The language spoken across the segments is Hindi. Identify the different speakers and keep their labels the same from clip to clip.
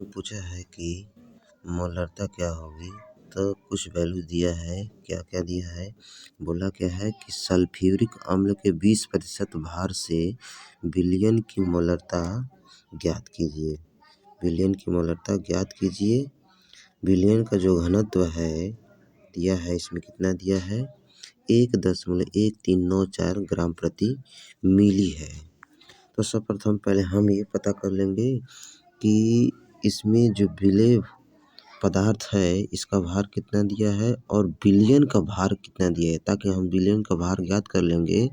Speaker 1: पूछा है कि मोलरता क्या होगी। तो कुछ वैल्यू दिया है, क्या क्या दिया है। बोला क्या है कि सल्फ्यूरिक अम्ल के 20% भार से विलयन की मोलरता ज्ञात कीजिए। विलयन की मोलरता ज्ञात कीजिए। विलयन का जो घनत्व है दिया है, इसमें कितना दिया है 1.1394 ग्राम प्रति मिली है। तो सर्वप्रथम पहले हम ये पता कर लेंगे कि इसमें जो विलेय पदार्थ है इसका भार कितना दिया है और विलयन का भार कितना दिया है, ताकि हम विलयन का भार ज्ञात कर लेंगे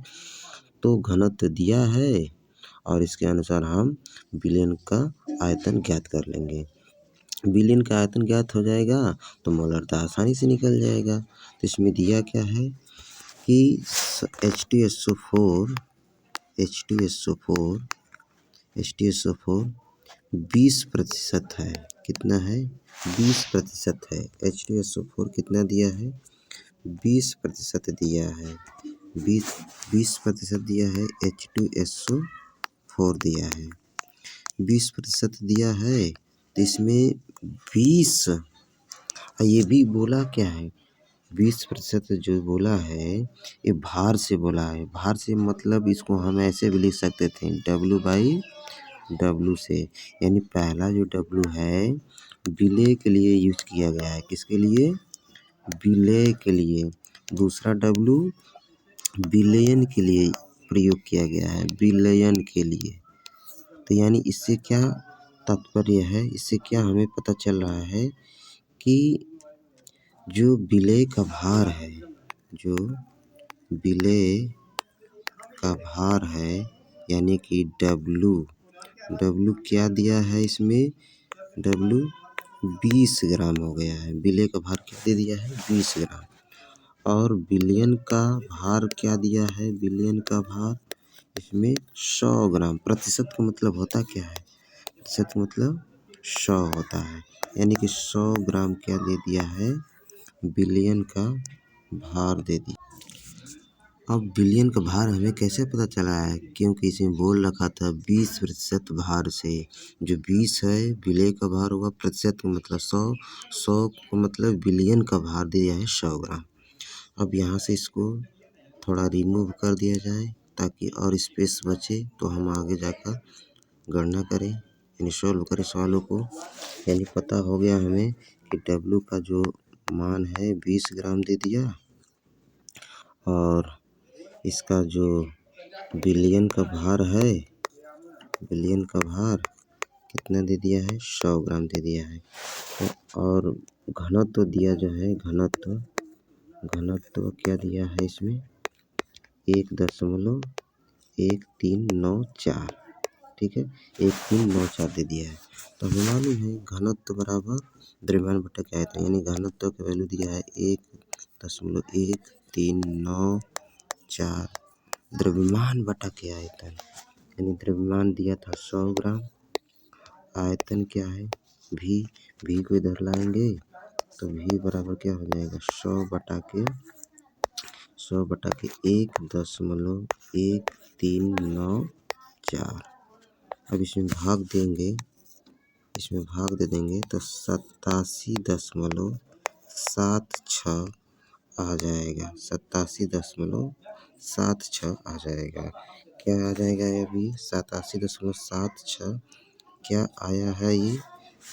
Speaker 1: तो घनत्व दिया है और इसके अनुसार हम विलयन का आयतन ज्ञात कर लेंगे। विलयन का आयतन ज्ञात हो जाएगा तो मोलरता आसानी से निकल जाएगा। तो इसमें दिया क्या है कि H2SO4 20% है। कितना है 20% है। H2SO4 कितना दिया है 20% दिया है। 20% दिया है। H2SO4 दिया है 20% दिया है। तो इसमें 20 ये भी बोला क्या है 20% जो बोला है ये भार से बोला है। भार से मतलब इसको हम ऐसे भी लिख सकते थे W/W से, यानी पहला जो W है विलेय के लिए यूज किया गया है। किसके लिए विलेय के लिए। दूसरा W विलयन के लिए प्रयोग किया गया है, विलयन के लिए। तो यानी इससे क्या तात्पर्य है, इससे क्या हमें पता चल रहा है कि जो विलेय का भार है, जो विलेय का भार है यानी कि W क्या दिया है इसमें W 20 ग्राम हो गया है। विलेय का भार कितने दिया है 20 ग्राम। और विलयन का भार क्या दिया है, विलयन का भार इसमें 100 ग्राम। प्रतिशत का मतलब होता क्या है, प्रतिशत मतलब 100 होता है, यानी कि 100 ग्राम क्या दे दिया है विलयन का भार दे दिया। अब विलयन का भार हमें कैसे पता चला है, क्योंकि इसमें बोल रखा था 20% भार से। जो 20 है विलेय का भार होगा, प्रतिशत का मतलब 100 का मतलब विलयन का भार दिया है 100 ग्राम। अब यहाँ से इसको थोड़ा रिमूव कर दिया जाए ताकि और स्पेस बचे, तो हम आगे जाकर गणना करें यानी सॉल्व करें सवालों को। यानी पता हो गया हमें कि W का जो मान है 20 ग्राम दे दिया और इसका जो विलयन का भार है, विलयन का भार कितना दे दिया है 100 ग्राम दे दिया है। और घनत्व दिया जो है घनत्व क्या दिया है इसमें 1.1394, ठीक है 1394 दे दिया है। तो हमें मालूम है घनत्व बराबर द्रव्यमान बटा क्या आयतन, यानी घनत्व का वैल्यू दिया है 1.1394 द्रव्यमान बटा के आयतन, यानी द्रव्यमान दिया था 100 ग्राम। आयतन क्या है भी को इधर लाएंगे तो भी बराबर क्या हो जाएगा 100 बटा के 1.1394। अब इसमें भाग दे देंगे तो 87.76 आ जाएगा। 87.76 आ जाएगा। क्या आ जाएगा अभी 87.76 क्या आया है, ये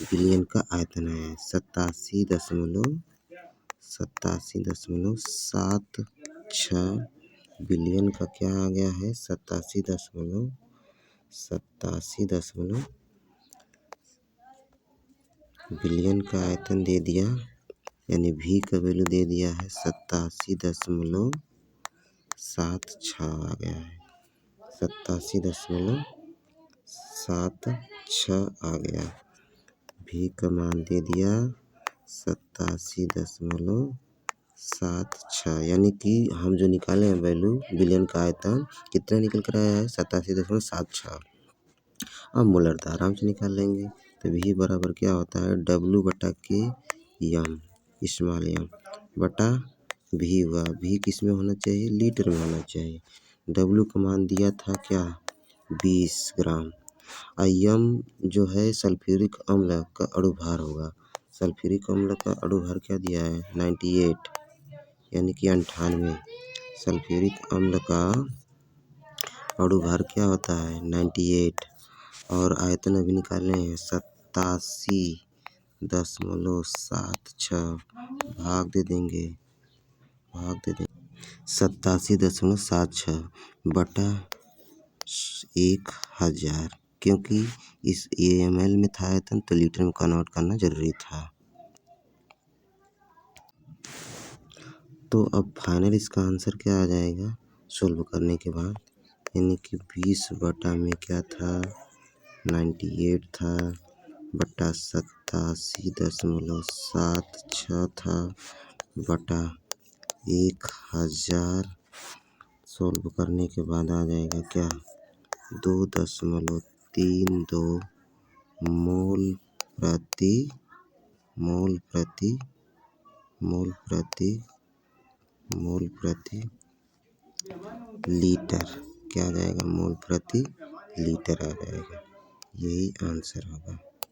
Speaker 1: विलयन का आयतन है 87.76 विलयन का क्या आ गया है 87 विलयन का आयतन दे दिया, यानी V का वैल्यू दे दिया है 87.76 आ गया है। 87.76 आ गया। V का मान दे दिया 87.76, यानी कि हम जो निकाले हैं वैल्यू विलयन का आयतन कितना निकल कर आया है 87.76। अब मोलरता आराम से निकाल लेंगे। तो V बराबर क्या होता है W बटा के M स्मॉल m बटा V हुआ। V किस में होना चाहिए लीटर में होना चाहिए। W का मान दिया था क्या 20 ग्राम। यम जो है सल्फ्यूरिक अम्ल का अणुभार होगा। सल्फ्यूरिक अम्ल का अणुभार क्या दिया है 98 यानी कि 98। सल्फ्यूरिक अम्ल का अणुभार क्या होता है 98 और आयतन अभी निकाले हैं 87.76 भाग दे देंगे 87.76 बटा 1000 क्योंकि इस ml में था आयतन तो लीटर में कन्वर्ट करना जरूरी था। तो अब फाइनल इसका आंसर क्या आ जाएगा सोल्व करने के बाद, यानी कि 20 बटा में क्या था 98 था बटा 87.76 था बटा 1000 सोल्व करने के बाद आ जाएगा क्या 2.32 मोल प्रति लीटर। क्या आ जाएगा मोल प्रति लीटर आ जाएगा। यही आंसर होगा।